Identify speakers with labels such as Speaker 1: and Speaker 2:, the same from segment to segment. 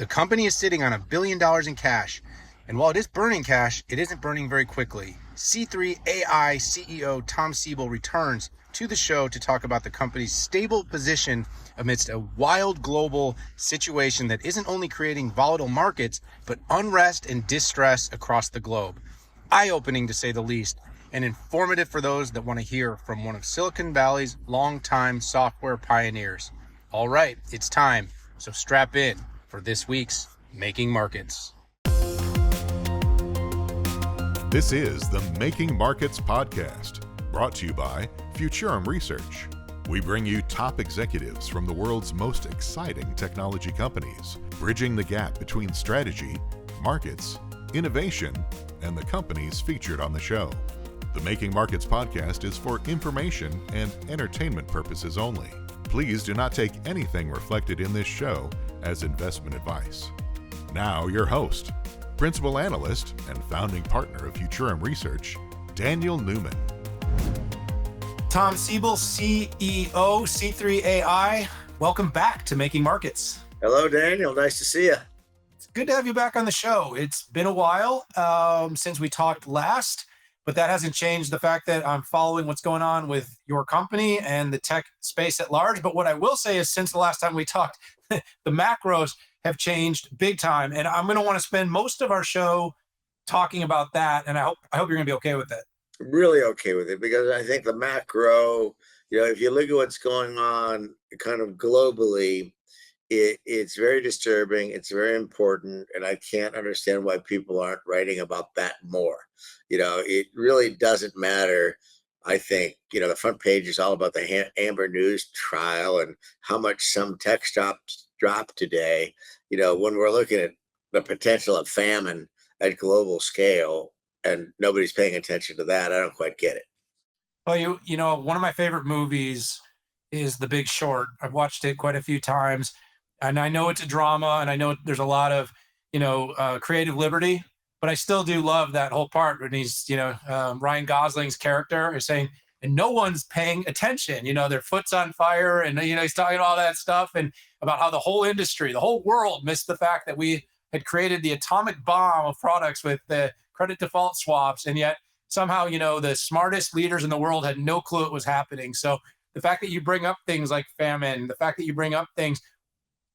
Speaker 1: The company is sitting on $1 billion in cash, and while it is burning cash, it isn't burning very quickly. C3 AI CEO Tom Siebel returns to the show to talk about the company's stable position amidst a wild global situation that isn't only creating volatile markets, but unrest and distress across the globe. Eye-opening to say the least, and informative for those that want to hear from one of Silicon Valley's longtime software pioneers. All right, it's time, so strap in for this week's Making Markets.
Speaker 2: This is the Making Markets podcast, brought to you by Futurum Research. We bring you top executives from the world's most exciting technology companies, bridging the gap between strategy, markets, innovation, and the companies featured on the show. The Making Markets podcast is for information and entertainment purposes only. Please do not take anything reflected in this show as investment advice. Now, your host, Principal Analyst and founding partner of Futurum Research, Daniel Newman.
Speaker 3: Tom Siebel, CEO, C3 AI. Welcome back to Making Markets.
Speaker 4: Hello, Daniel. Nice to see you.
Speaker 3: It's good to have you back on the show. It's been a while since we talked last, but that hasn't changed the fact that I'm following what's going on with your company and the tech space at large. But what I will say is since the last time we talked, the macros have changed big time. And I'm going to want to spend most of our show talking about that. And I hope you're going to be okay with it.
Speaker 4: I'm really okay with it because I think the macro, if you look at what's going on kind of globally, it's very disturbing. It's very important. And I can't understand why people aren't writing about that more. It really doesn't matter. I think, the front page is all about the Amber News trial and how much some tech stocks dropped today. When we're looking at the potential of famine at global scale and nobody's paying attention to that, I don't quite get it.
Speaker 3: Well, one of my favorite movies is The Big Short. I've watched it quite a few times. And I know it's a drama, and I know there's a lot of, creative liberty, but I still do love that whole part when he's, Ryan Gosling's character is saying, and no one's paying attention, their foot's on fire. And, he's talking all that stuff and about how the whole industry, the whole world missed the fact that we had created the atomic bomb of products with the credit default swaps. And yet somehow, the smartest leaders in the world had no clue it was happening. So the fact that you bring up things like famine, the fact that you bring up things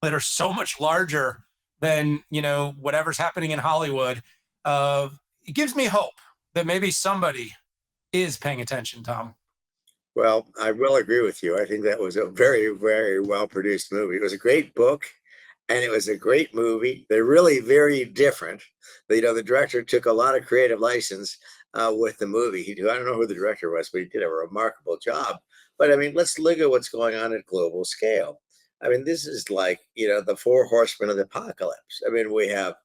Speaker 3: that are so much larger than, whatever's happening in Hollywood, it gives me hope that maybe somebody is paying attention, Tom.
Speaker 4: Well, I will agree with you. I think that was a very, very well-produced movie. It was a great book, and it was a great movie. They're really very different. The director took a lot of creative license with the movie. I don't know who the director was, but he did a remarkable job. But, let's look at what's going on at global scale. This is like, the four horsemen of the apocalypse. We have,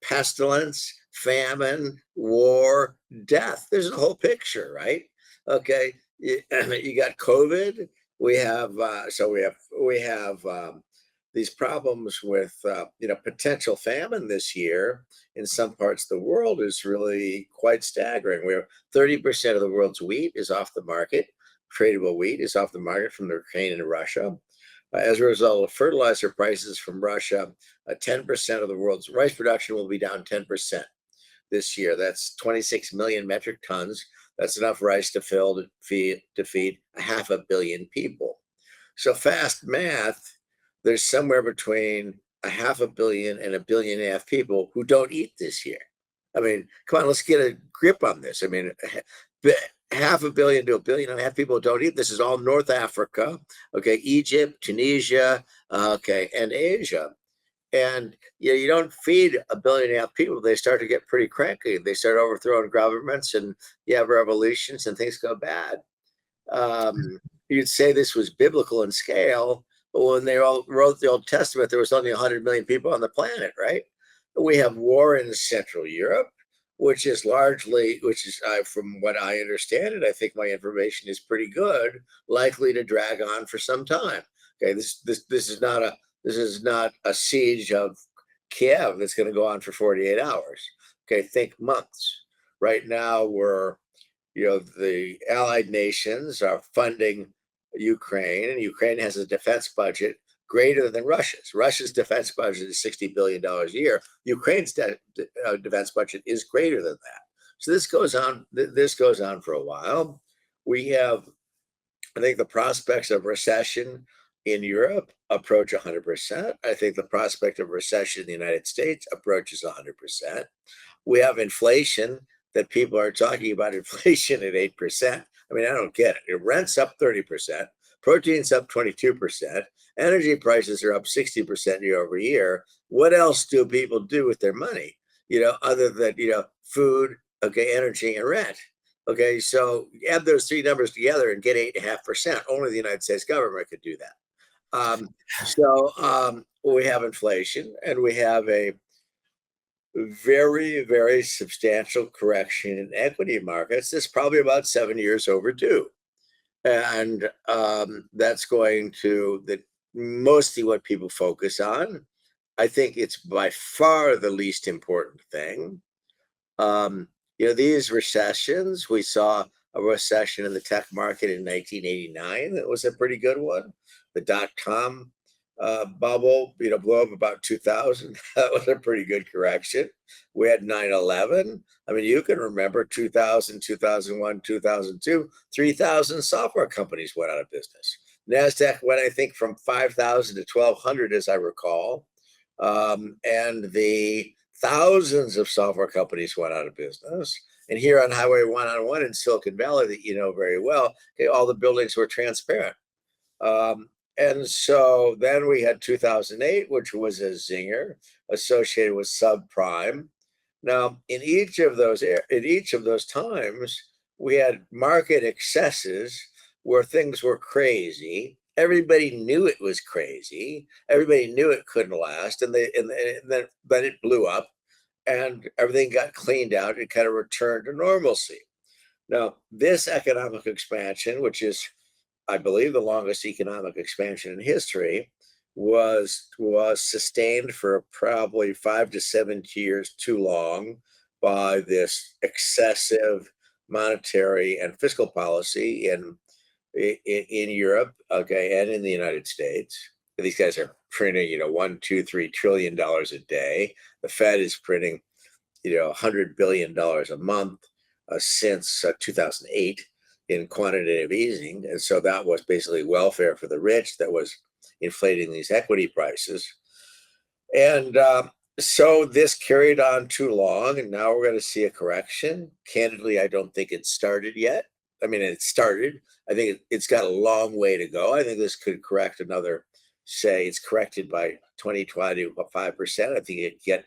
Speaker 4: pestilence, famine, war, death. There's a whole picture, right? Okay. You got COVID. We have these problems with, potential famine this year in some parts of the world is really quite staggering. Where 30% of the world's wheat is off the market. Tradable wheat is off the market from Ukraine and Russia. As a result of fertilizer prices from Russia, 10% of the world's rice production will be down 10% this year. That's 26 million metric tons. That's enough rice to feed 500 million people. So fast math, there's somewhere between 500 million and 1.5 billion people who don't eat this year. Come on, let's get a grip on this. 500 million to 1.5 billion people don't eat. This is all North Africa, okay, Egypt, Tunisia, okay, and Asia. And you don't feed 1.5 billion people. They start to get pretty cranky. They start overthrowing governments, and you have revolutions, and things go bad. You'd say this was biblical in scale, but when they all wrote the Old Testament, there was only 100 million people on the planet, right? We have war in Central Europe, which is from what I understand, and I think my information is pretty good, likely to drag on for some time. Okay, this is not a siege of Kiev that's going to go on for 48 hours. Okay, think months. Right now, the allied nations are funding Ukraine, and Ukraine has a defense budget greater than Russia's. Russia's defense budget is $60 billion a year. Ukraine's defense budget is greater than that. So this goes on. This goes on for a while. We have, I think, the prospects of recession in Europe approach 100%. I think the prospect of recession in the United States approaches 100%. We have inflation that people are talking about inflation at 8%. I mean, I don't get it. Rent's up 30%, protein's up 22%, energy prices are up 60% year over year. What else do people do with their money? Other than, food, okay, energy and rent. Okay, so add those three numbers together and get 8.5%. Only the United States government could do that. We have inflation, and we have a very, very substantial correction in equity markets. That's probably about 7 years overdue. And that's going to mostly what people focus on. I think it's by far the least important thing. These recessions, we saw a recession in the tech market in 1989. That was a pretty good one. The dot-com bubble, blew up about 2000. That was a pretty good correction. We had 9/11. I mean, you can remember 2000, 2001, 2002, 3,000 software companies went out of business. NASDAQ went, I think, from 5,000 to 1,200, as I recall. And the thousands of software companies went out of business. And here on Highway 101 in Silicon Valley, that you know very well, okay, all the buildings were transparent. And so then we had 2008, which was a zinger associated with subprime. Now, in each of those times, we had market excesses where things were crazy. Everybody knew it was crazy. Everybody knew it couldn't last, and then it blew up, and everything got cleaned out. It kind of returned to normalcy. Now, this economic expansion, which is, I believe, the longest economic expansion in history, was sustained for probably 5 to 7 years too long by this excessive monetary and fiscal policy in Europe, okay, and in the United States. These guys are printing, $1, $2, $3 trillion a day. The Fed is printing, $100 billion a month since 2008 in quantitative easing. And so that was basically welfare for the rich that was inflating these equity prices. And so this carried on too long, and now we're going to see a correction. Candidly, I don't think it's started yet. I mean, it started. I think it's got a long way to go. I think this could correct another, say, it's corrected by 2020 5%. I think it get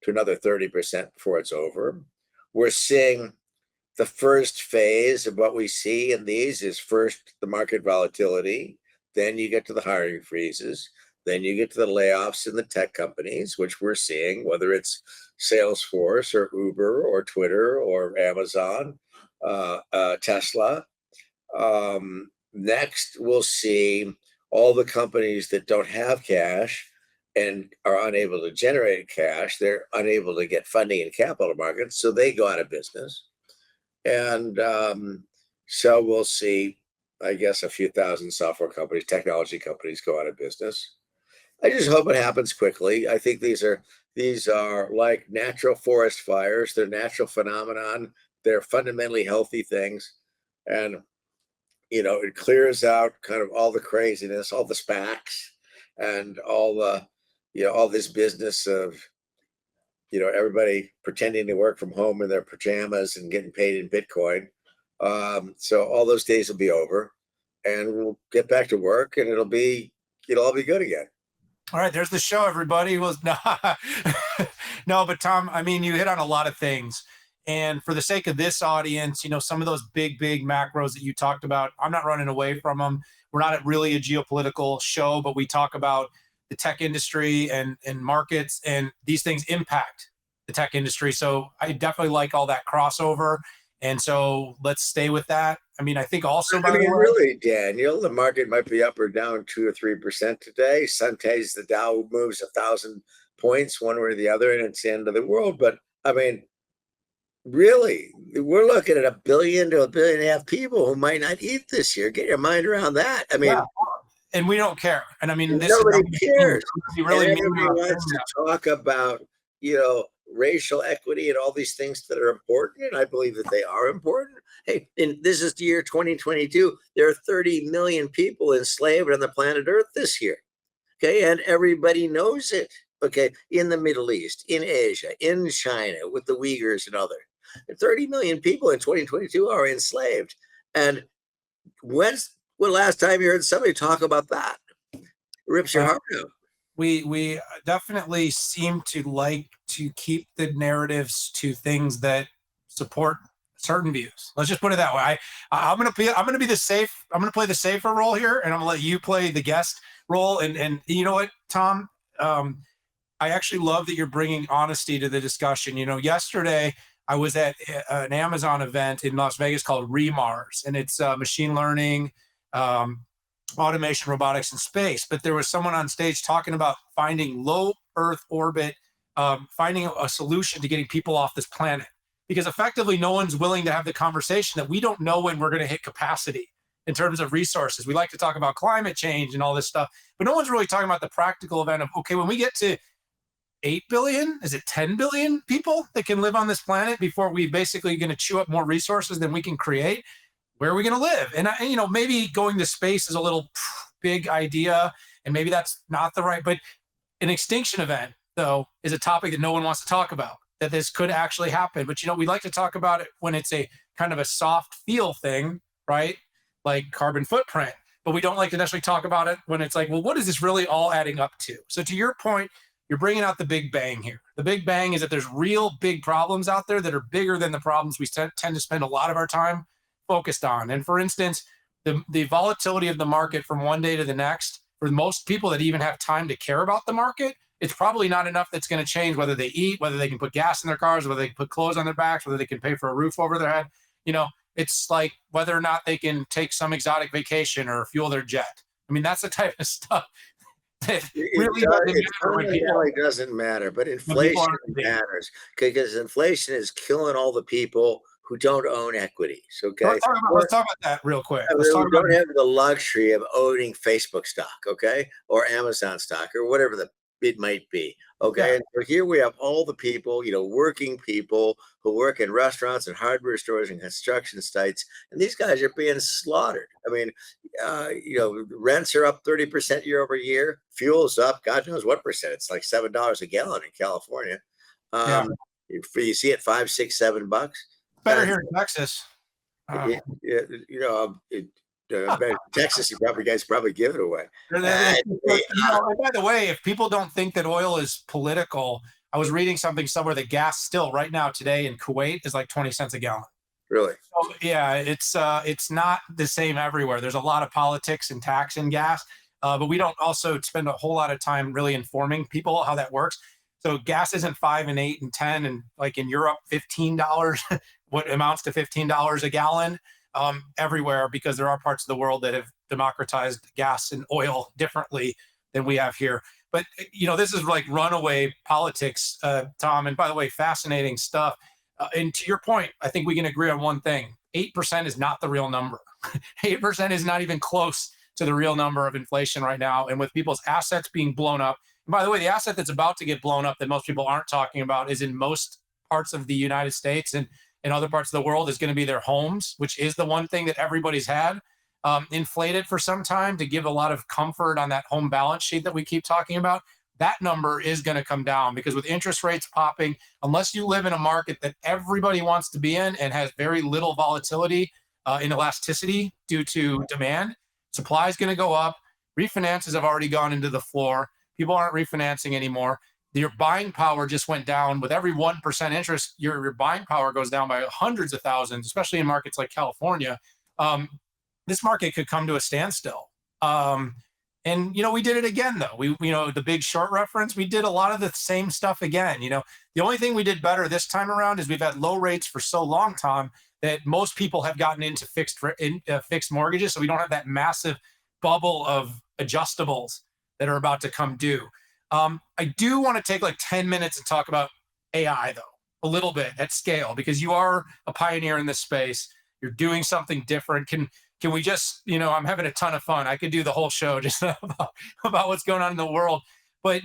Speaker 4: to another 30% before it's over. We're seeing the first phase of what we see in these is first the market volatility, then you get to the hiring freezes, then you get to the layoffs in the tech companies, which we're seeing, whether it's Salesforce or Uber or Twitter or Amazon, Tesla. Next, we'll see all the companies that don't have cash and are unable to generate cash. They're unable to get funding in capital markets, so they go out of business. And so we'll see, I guess, a few thousand software companies, technology companies go out of business. I just hope it happens quickly. I think these are like natural forest fires. They're natural phenomenon. They're fundamentally healthy things. And, it clears out kind of all the craziness, all the SPACs, and all the, all this business of, everybody pretending to work from home in their pajamas and getting paid in Bitcoin. So all those days will be over, and we'll get back to work, and it'll all be good again.
Speaker 3: All right, there's the show, everybody. No, but Tom, I mean, you hit on a lot of things. And for the sake of this audience, some of those big macros that you talked about, I'm not running away from them. We're not really a geopolitical show, but we talk about the tech industry and markets, and these things impact the tech industry. So I definitely like all that crossover. And so let's stay with that. I mean, I think also,
Speaker 4: really, Daniel, the market might be up or down 2 or 3% today. Sometimes the Dow moves 1,000 points one way or the other, and it's the end of the world. But I mean, really, we're looking at 1 billion to 1.5 billion people who might not eat this year. Get your mind around that. I mean,
Speaker 3: and we don't care. And I mean, this is
Speaker 4: Nobody cares.
Speaker 3: really
Speaker 4: And
Speaker 3: mean
Speaker 4: everybody wants to talk about, racial equity and all these things that are important. And I believe that they are important. Hey, and this is the year 2022. There are 30 million people enslaved on the planet Earth this year. Okay. And everybody knows it. Okay. In the Middle East, in Asia, in China, with the Uyghurs and others. 30 million people in 2022 are enslaved. And when's the last time you heard somebody talk about that? It rips your heart out.
Speaker 3: We definitely seem to like to keep the narratives to things that support certain views. Let's just put it that way. I'm gonna be the safe. I'm gonna play the safer role here, and I'm gonna let you play the guest role. And you know what, Tom? I actually love that you're bringing honesty to the discussion. Yesterday I was at an Amazon event in Las Vegas called Remars, and it's machine learning. Automation, robotics, and space. But there was someone on stage talking about finding low Earth orbit, finding a solution to getting people off this planet. Because effectively, no one's willing to have the conversation that we don't know when we're going to hit capacity in terms of resources. We like to talk about climate change and all this stuff, but no one's really talking about the practical event of, okay, when we get to 8 billion, is it 10 billion people that can live on this planet before we basically going to chew up more resources than we can create? Where are we going to live? And maybe going to space is a little big idea, and maybe that's not the right, but an extinction event, though, is a topic that no one wants to talk about, that this could actually happen. But, we like to talk about it when it's a kind of a soft feel thing, right? Like carbon footprint, but we don't like to necessarily talk about it when it's like, well, what is this really all adding up to? So to your point, you're bringing out the big bang here. The big bang is that there's real big problems out there that are bigger than the problems we tend to spend a lot of our time focused on. And for instance, the volatility of the market from one day to the next, for most people that even have time to care about the market, it's probably not enough that's going to change whether they eat, whether they can put gas in their cars, whether they can put clothes on their backs, whether they can pay for a roof over their head. It's like whether or not they can take some exotic vacation or fuel their jet. I mean, that's the type of stuff that really
Speaker 4: doesn't matter, but inflation matters, because inflation is killing all the people who don't own equities. Okay,
Speaker 3: let's talk about that real quick.
Speaker 4: We don't have the luxury of owning Facebook stock, okay, or Amazon stock, or whatever it might be. Okay, yeah. And so here we have all the people, working people who work in restaurants and hardware stores and construction sites, and these guys are being slaughtered. I mean, rents are up 30% year over year. Fuel's up, God knows what percent. It's like $7 a gallon in California. You see it $5, $6, $7.
Speaker 3: Better here in Texas.
Speaker 4: Texas, you guys probably give it away.
Speaker 3: By the way, if people don't think that oil is political, I was reading something somewhere that gas still right now today in Kuwait is like 20 cents a gallon.
Speaker 4: Really?
Speaker 3: So, yeah, it's not the same everywhere. There's a lot of politics and tax in gas, but we don't also spend a whole lot of time really informing people how that works. So gas isn't 5 and 8 and 10, and like in Europe, $15, what amounts to $15 a gallon everywhere, because there are parts of the world that have democratized gas and oil differently than we have here. But, this is like runaway politics, Tom. And by the way, fascinating stuff. And to your point, I think we can agree on one thing. 8% is not the real number. 8% is not even close to the real number of inflation right now. And with people's assets being blown up, and by the way, the asset that's about to get blown up that most people aren't talking about is in most parts of the United States and in other parts of the world is going to be their homes, which is the one thing that everybody's had inflated for some time to give a lot of comfort on that home balance sheet that we keep talking about. That number is going to come down, because with interest rates popping, unless you live in a market that everybody wants to be in and has very little volatility in elasticity due to demand, supply is going to go up. Refinances have already gone into the floor. People aren't refinancing anymore. Your buying power just went down. With every 1% interest, your buying power goes down by hundreds of thousands, especially in markets like California. This market could come to a standstill. And, we did it again, though. The Big Short reference, we did a lot of the same stuff again. The only thing we did better this time around is we've had low rates for so long, Tom, that most people have gotten into fixed mortgages. So we don't have that massive bubble of adjustables that are about to come due. I do want to take like 10 minutes and talk about AI, though, a little bit at scale, because you are a pioneer in this space. You're doing something different. Can can we just, I'm having a ton of fun. I could do the whole show just about what's going on in the world. But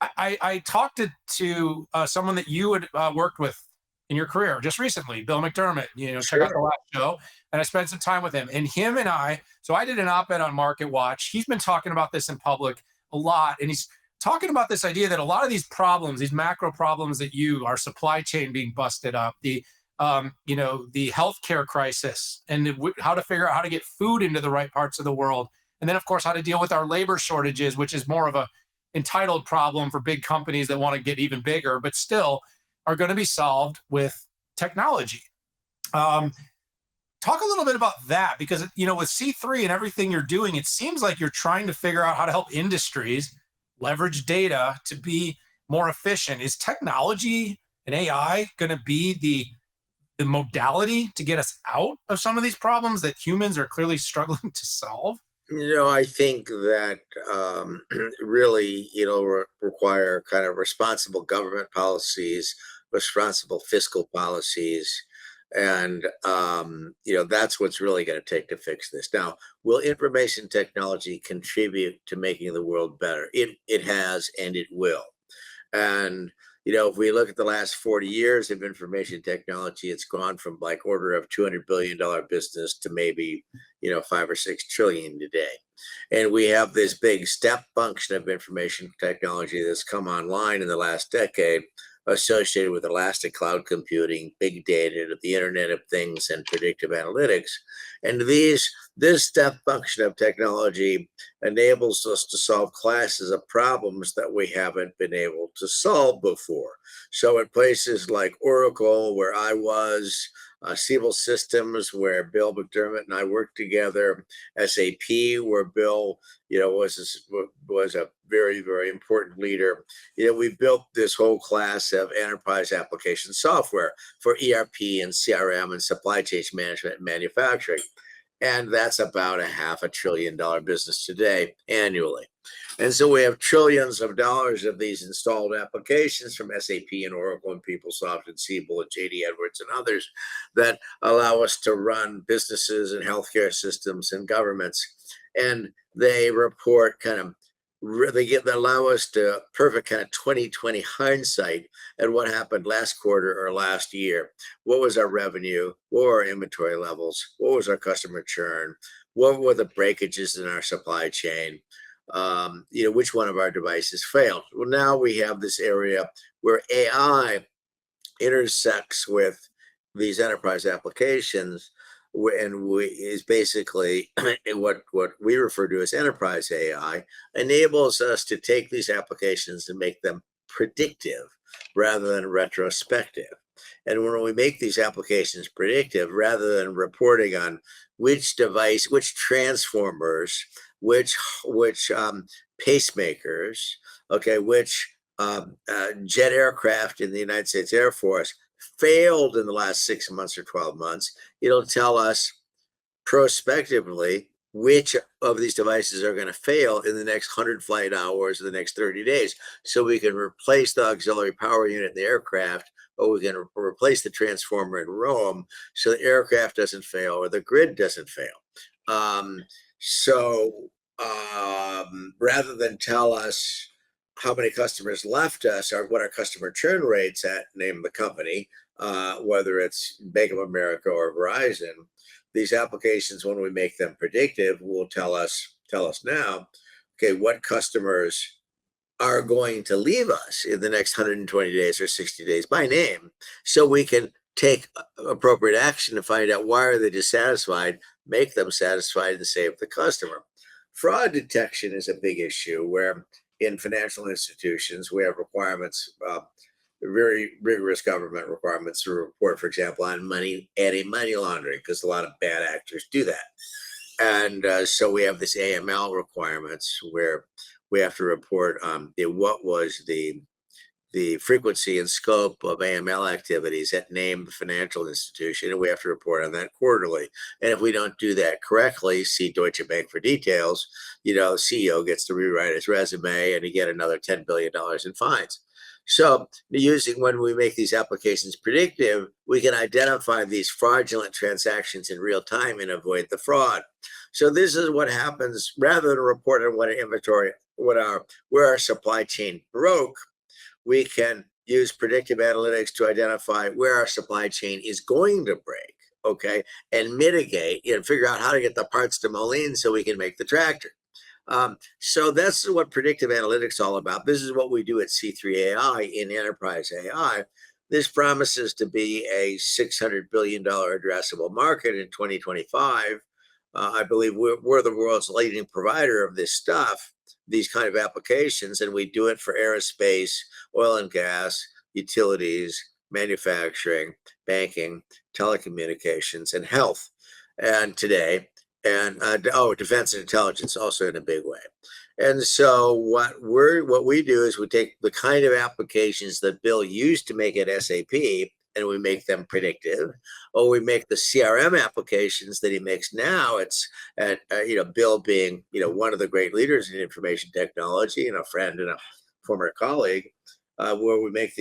Speaker 3: I talked to someone that you had worked with in your career just recently, Bill McDermott. Check out the
Speaker 4: Sure.
Speaker 3: last show, and I spent some time with him. And him and I, so I did an op-ed on Market Watch. He's been talking about this in public a lot, and he's talking about this idea that a lot of these problems, these macro problems that our supply chain being busted up, the the healthcare crisis, and how to figure out how to get food into the right parts of the world, and then of course how to deal with our labor shortages, which is more of a entitled problem for big companies that want to get even bigger, but still are going to be solved with technology. Talk a little bit about that, because with C3 and everything you're doing, it seems like you're trying to figure out how to help industries leverage data to be more efficient. Is technology and AI going to be the modality to get us out of some of these problems that humans are clearly struggling to solve?
Speaker 4: I think that really, require kind of responsible government policies, responsible fiscal policies, and that's what's really going to take to fix this. Now, will information technology contribute to making the world better? It has, and it will. And if we look at the last 40 years of information technology, it's gone from like order of $200 billion business to maybe 5 or 6 trillion today. And we have this big step function of information technology that's come online in the last decade, associated with elastic cloud computing, big data, the Internet of Things, and predictive analytics. And this step function of technology enables us to solve classes of problems that we haven't been able to solve before. So in places like Oracle, where I was, Siebel Systems, where Bill McDermott and I worked together, SAP, where Bill, was a very, very important leader. We built this whole class of enterprise application software for ERP and CRM and supply chain management and manufacturing. And that's about $500 billion business today annually. And so we have trillions of dollars of these installed applications from SAP and Oracle and PeopleSoft and Siebel and JD Edwards and others that allow us to run businesses and healthcare systems and governments. And they report they allow us to perfect kind of 2020 hindsight at what happened last quarter or last year. What was our revenue? What were our inventory levels? What was our customer churn? What were the breakages in our supply chain? Which one of our devices failed? Well, now we have this area where AI intersects with these enterprise applications, and is basically what we refer to as enterprise AI, enables us to take these applications and make them predictive rather than retrospective. And when we make these applications predictive, rather than reporting on which device, which transformers, which pacemakers, which jet aircraft in the United States Air Force failed in the last 6 months or 12 months, it'll tell us prospectively which of these devices are going to fail in the next 100 flight hours, or the next 30 days. So we can replace the auxiliary power unit in the aircraft, or we can replace the transformer in Rome so the aircraft doesn't fail or the grid doesn't fail. Rather than tell us how many customers left us or what our customer churn rates at, name the company, whether it's Bank of America or Verizon, these applications, when we make them predictive, will tell us now, what customers are going to leave us in the next 120 days or 60 days by name, so we can take appropriate action to find out why are they dissatisfied, make them satisfied, and save the customer. Fraud detection is a big issue where in financial institutions we have requirements, very rigorous government requirements to report, for example, on anti-money laundering, because a lot of bad actors do that. And so we have this AML requirements where we have to report what was the the frequency and scope of AML activities at named financial institution, and we have to report on that quarterly. And if we don't do that correctly, see Deutsche Bank for details, CEO gets to rewrite his resume and you get another $10 billion in fines. So when we make these applications predictive, we can identify these fraudulent transactions in real time and avoid the fraud. So this is what happens rather than report on what inventory, where our supply chain broke. We can use predictive analytics to identify where our supply chain is going to break, okay, and mitigate and figure out how to get the parts to Moline so we can make the tractor. So that's what predictive analytics is all about. This is what we do at C3 AI in enterprise AI. This promises to be a $600 billion addressable market in 2025. I believe we're the world's leading provider of this stuff, these kind of applications, and we do it for aerospace, oil and gas, utilities, manufacturing, banking, telecommunications, and health. And today, and defense and intelligence also in a big way. And so what we do is we take the kind of applications that Bill used to make at SAP and we make them predictive, or we make the CRM applications that he makes now. It's at Bill being one of the great leaders in information technology and a friend and a former colleague, where we make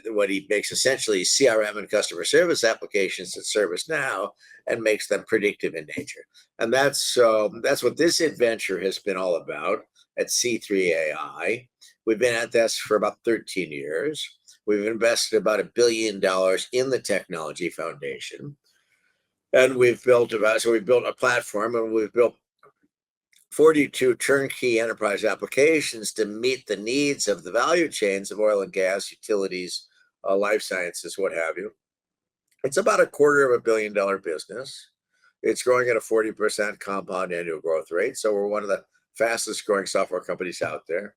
Speaker 4: what he makes essentially CRM and customer service applications at ServiceNow and makes them predictive in nature. And that's what this adventure has been all about at C3 AI. We've been at this for about 13 years. We've invested about $1 billion in the technology foundation. And we've built a platform, and we've built 42 turnkey enterprise applications to meet the needs of the value chains of oil and gas, utilities, life sciences, what have you. It's about $250 million business. It's growing at a 40% compound annual growth rate. So we're one of the fastest growing software companies out there.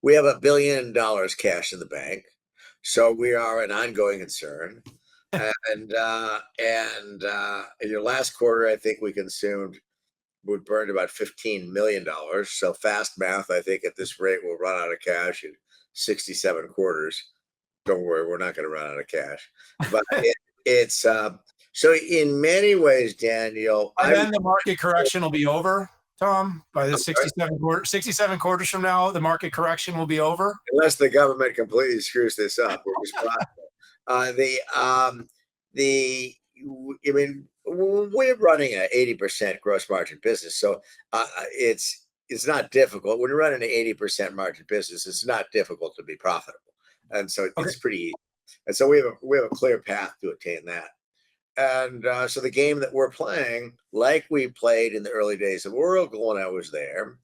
Speaker 4: We have $1 billion cash in the bank. So we are an ongoing concern. And in your last quarter, I think we burned about $15 million. So fast math, I think at this rate, we'll run out of cash in 67 quarters. Don't worry, we're not going to run out of cash. But it's so in many ways, Daniel.
Speaker 3: And then the market correction will be over, Tom. By the 67 quarters from now, the market correction will be over.
Speaker 4: Unless the government completely screws this up. We're running an 80% gross margin business, so it's not difficult. When you're running an 80% margin business, it's not difficult to be profitable, and so it's pretty easy. And so we have a clear path to attain that. And so the game that we're playing, like we played in the early days of Oracle when I was there,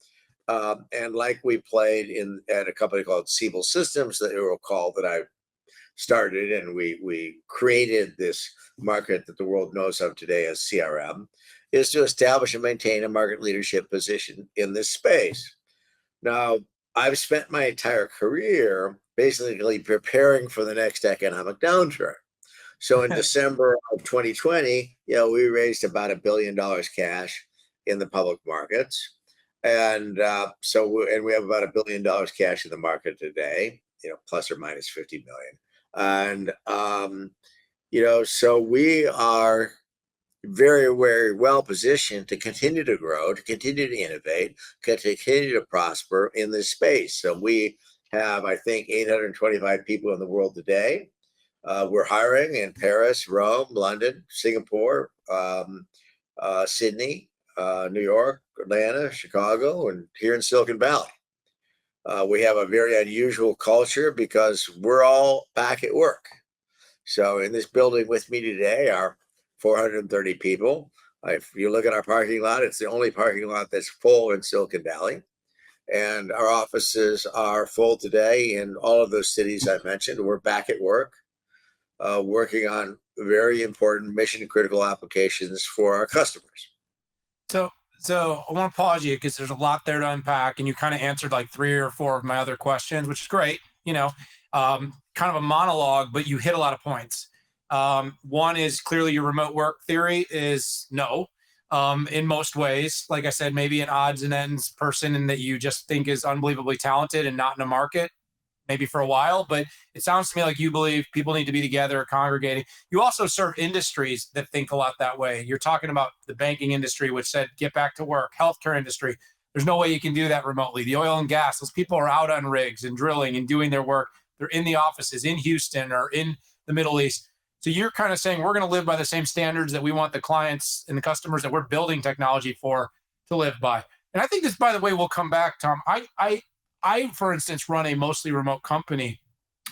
Speaker 4: and like we played at a company called Siebel Systems that you recall that I started, and we created this market that the world knows of today as CRM, is to establish and maintain a market leadership position in this space. Now, I've spent my entire career basically preparing for the next economic downturn. So in December of 2020, we raised about $1 billion cash in the public markets. And we have about $1 billion cash in the market today, plus or minus 50 million. And, so we are very, very well positioned to continue to grow, to continue to innovate, to continue to prosper in this space. So we have, I think, 825 people in the world today. We're hiring in Paris, Rome, London, Singapore, Sydney, New York, Atlanta, Chicago, and here in Silicon Valley. We have a very unusual culture because we're all back at work. So in this building with me today are 430 people. If you look at our parking lot, it's the only parking lot that's full in Silicon Valley. And our offices are full today in all of those cities I mentioned. We're back at work, working on very important mission critical applications for our customers.
Speaker 3: So I want to pause you because there's a lot there to unpack, and you kind of answered like 3 or 4 of my other questions, which is great. Kind of a monologue, but you hit a lot of points. One is clearly your remote work theory is no. In most ways, like I said, maybe an odds and ends person and that you just think is unbelievably talented and not in a market. maybe for a while, but it sounds to me like you believe people need to be together, congregating. You also serve industries that think a lot that way. You're talking about the banking industry, which said, get back to work, healthcare industry. There's no way you can do that remotely. The oil and gas, those people are out on rigs and drilling and doing their work. They're in the offices in Houston or in the Middle East. So you're kind of saying we're going to live by the same standards that we want the clients and the customers that we're building technology for to live by. And I think this, by the way, will come back, Tom. I, for instance, run a mostly remote company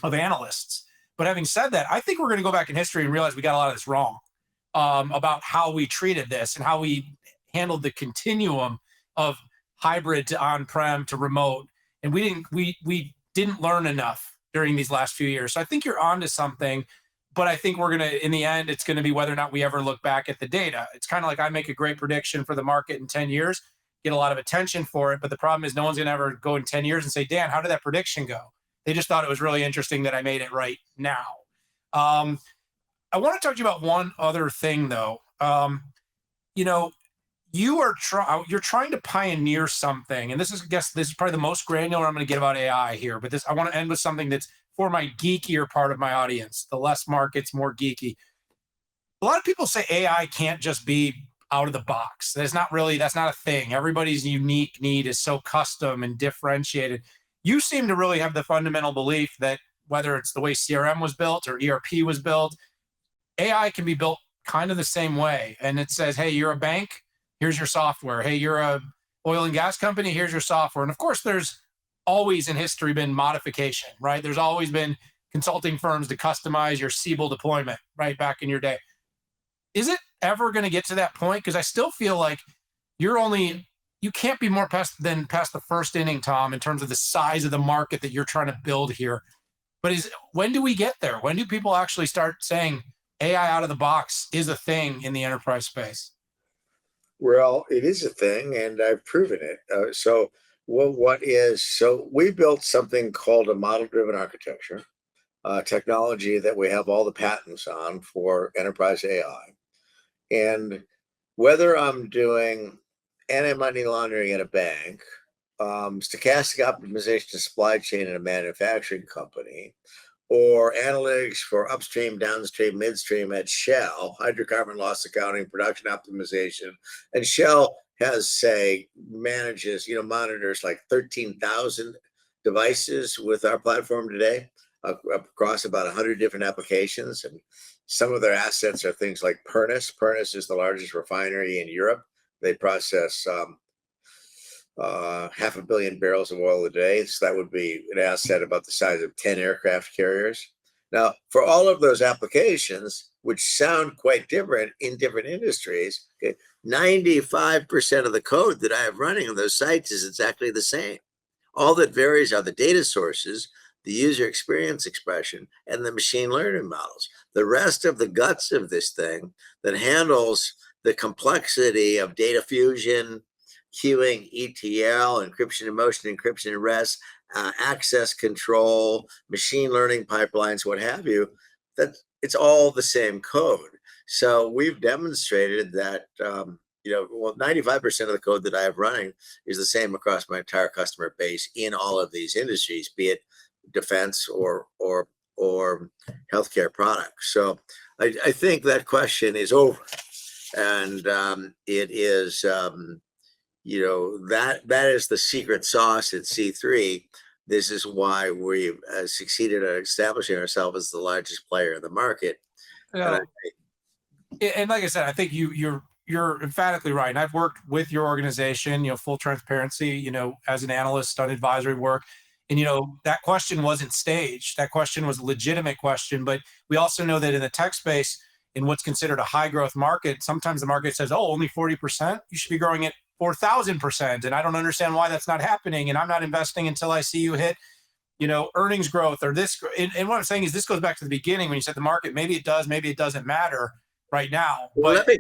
Speaker 3: of analysts. But having said that, I think we're going to go back in history and realize we got a lot of this wrong about how we treated this and how we handled the continuum of hybrid to on-prem to remote. And we didn't learn enough during these last few years. So I think you're onto something. But I think we're going to, in the end, it's going to be whether or not we ever look back at the data. It's kind of like I make a great prediction for the market in 10 years, get a lot of attention for it. But the problem is no one's going to ever go in 10 years and say, Dan, how did that prediction go? They just thought it was really interesting that I made it right now. I want to talk to you about one other thing, though. You're trying to pioneer something. And this is probably the most granular I'm going to get about AI here. But I want to end with something that's for my geekier part of my audience, the less markets, more geeky. A lot of people say AI can't just be out of the box. That's not a thing. Everybody's unique need is so custom and differentiated. You seem to really have the fundamental belief that whether it's the way CRM was built or ERP was built, AI can be built kind of the same way. And it says, hey, you're a bank, here's your software. Hey, you're a oil and gas company, here's your software. And of course, there's always in history been modification, right? There's always been consulting firms to customize your Siebel deployment, right, back in your day. Is it ever going to get to that point? Because I still feel like you can't be more past the first inning, Tom, in terms of the size of the market that you're trying to build here. But when do we get there? When do people actually start saying AI out of the box is a thing in the enterprise space?
Speaker 4: Well, it is a thing, and I've proven it. So we built something called a model-driven architecture, technology that we have all the patents on for enterprise AI. And whether I'm doing anti-money laundering at a bank, stochastic optimization of supply chain in a manufacturing company, or analytics for upstream, downstream, midstream at Shell, hydrocarbon loss accounting, production optimization. And Shell monitors like 13,000 devices with our platform today across about 100 different applications. And some of their assets are things like Pernis. Pernis is the largest refinery in Europe. They process 500 million barrels of oil a day. So that would be an asset about the size of 10 aircraft carriers. Now, for all of those applications, which sound quite different in different industries, 95% of the code that I have running on those sites is exactly the same. All that varies are the data sources, the user experience expression, and the machine learning models. The rest of the guts of this thing that handles the complexity of data fusion, queuing, ETL, encryption in motion, encryption in rest, access control, machine learning pipelines, what have you, that it's all the same code. So we've demonstrated that 95% of the code that I have running is the same across my entire customer base in all of these industries, be it defense or healthcare products. So I think that question is over, and it is that is the secret sauce at C3. This is why we've succeeded at establishing ourselves as the largest player in the market.
Speaker 3: Yeah. And like I said, I think you're emphatically right. And I've worked with your organization, full transparency, as an analyst on advisory work. And, that question wasn't staged. That question was a legitimate question. But we also know that in the tech space, in what's considered a high growth market, sometimes the market says, oh, only 40%. You should be growing at 4,000%. And I don't understand why that's not happening. And I'm not investing until I see you hit, earnings growth or this. And what I'm saying is this goes back to the beginning when you said the market, maybe it does, maybe it doesn't matter right now.
Speaker 4: Well, let me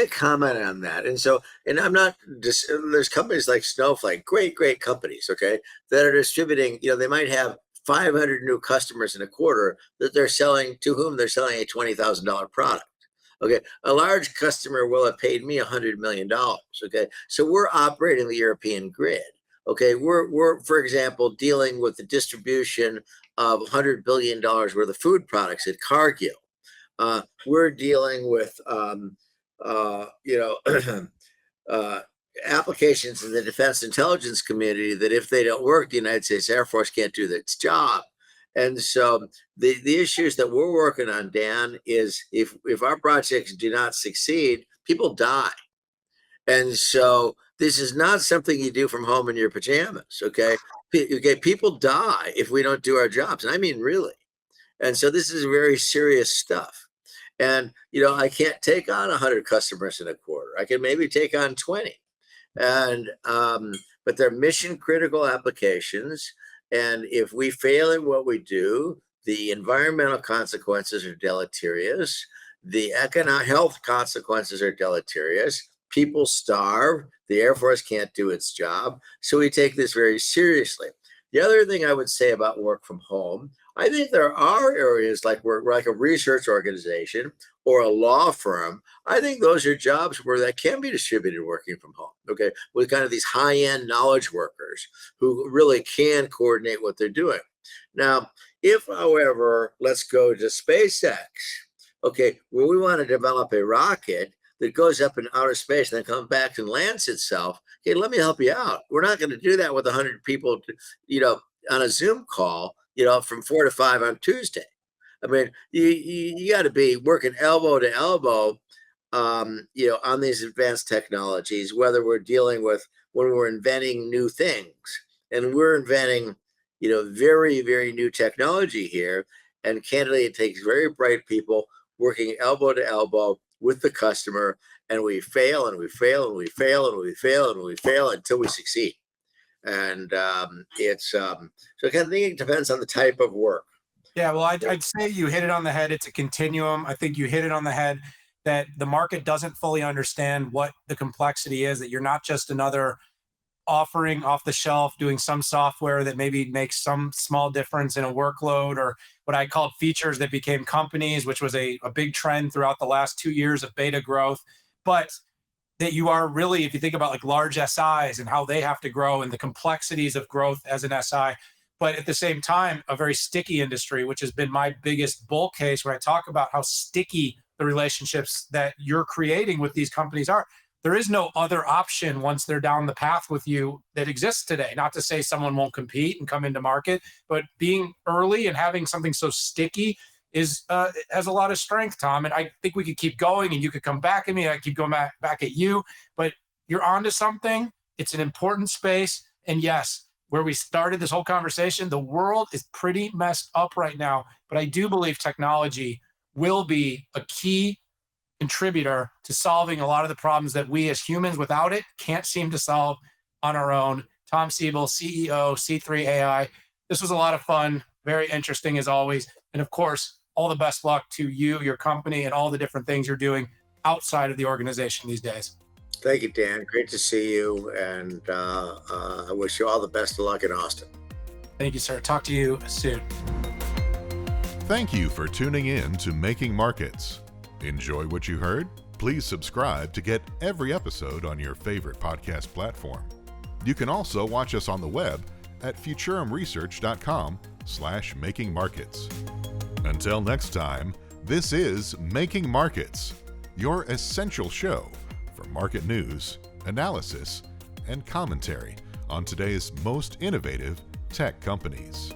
Speaker 4: comment on that. And I'm not just, there's companies like Snowflake, great companies, okay, that are distributing, they might have 500 new customers in a quarter that they're selling, to whom they're selling a $20,000 product. Okay, a large customer will have paid me $100 million. Okay, so we're operating the European grid. Okay, we're for example dealing with the distribution of $100 billion worth of food products at Cargill. We're dealing with, applications in the defense intelligence community that if they don't work, the United States Air Force can't do its job. And so the issues that we're working on, Dan, is if our projects do not succeed, people die. And so this is not something you do from home in your pajamas, okay? People die if we don't do our jobs, and I mean really. And so this is very serious stuff. And, I can't take on 100 customers in a quarter. I can maybe take on 20. And but they're mission critical applications. And if we fail at what we do, the environmental consequences are deleterious. The economic health consequences are deleterious. People starve. The Air Force can't do its job. So we take this very seriously. The other thing I would say about work from home, I think there are areas like a research organization or a law firm. I think those are jobs where that can be distributed working from home, okay, with kind of these high-end knowledge workers who really can coordinate what they're doing. Now, if, however, let's go to SpaceX, okay, where we want to develop a rocket that goes up in outer space and then comes back and lands itself, okay, let me help you out. We're not going to do that with 100 people, on a Zoom call, from 4 to 5 on Tuesday. I mean, you got to be working elbow to elbow, on these advanced technologies, whether we're dealing with when we're inventing new things. And we're inventing, very, very new technology here. And candidly, it takes very bright people working elbow to elbow with the customer, and we fail and we fail and we fail and we fail and we fail until we succeed. And so I kind of think it depends on the type of work.
Speaker 3: Yeah, well, I'd say you hit it on the head. It's a continuum. I think you hit it on the head that the market doesn't fully understand what the complexity is, that you're not just another offering off the shelf, doing some software that maybe makes some small difference in a workload, or what I called features that became companies, which was a big trend throughout the last 2 years of beta growth. But that you are really, if you think about like large SIs and how they have to grow and the complexities of growth as an SI, but at the same time, a very sticky industry, which has been my biggest bull case when I talk about how sticky the relationships that you're creating with these companies are. There is no other option once they're down the path with you that exists today. Not to say someone won't compete and come into market, but being early and having something so sticky has a lot of strength, Tom. And I think we could keep going, and you could come back at me, and I keep going back at you. But you're onto something. It's an important space. And yes, where we started this whole conversation, the world is pretty messed up right now. But I do believe technology will be a key contributor to solving a lot of the problems that we as humans without it can't seem to solve on our own. Tom Siebel, CEO, C3 AI. This was a lot of fun, very interesting as always. And of course, all the best luck to you, your company, and all the different things you're doing outside of the organization these days.
Speaker 4: Thank you, Dan. Great to see you. And I wish you all the best of luck in Austin.
Speaker 3: Thank you, sir. Talk to you soon.
Speaker 2: Thank you for tuning in to Making Markets. Enjoy what you heard? Please subscribe to get every episode on your favorite podcast platform. You can also watch us on the web at futurumresearch.com/makingmarkets. Until next time, this is Making Markets, your essential show for market news, analysis, and commentary on today's most innovative tech companies.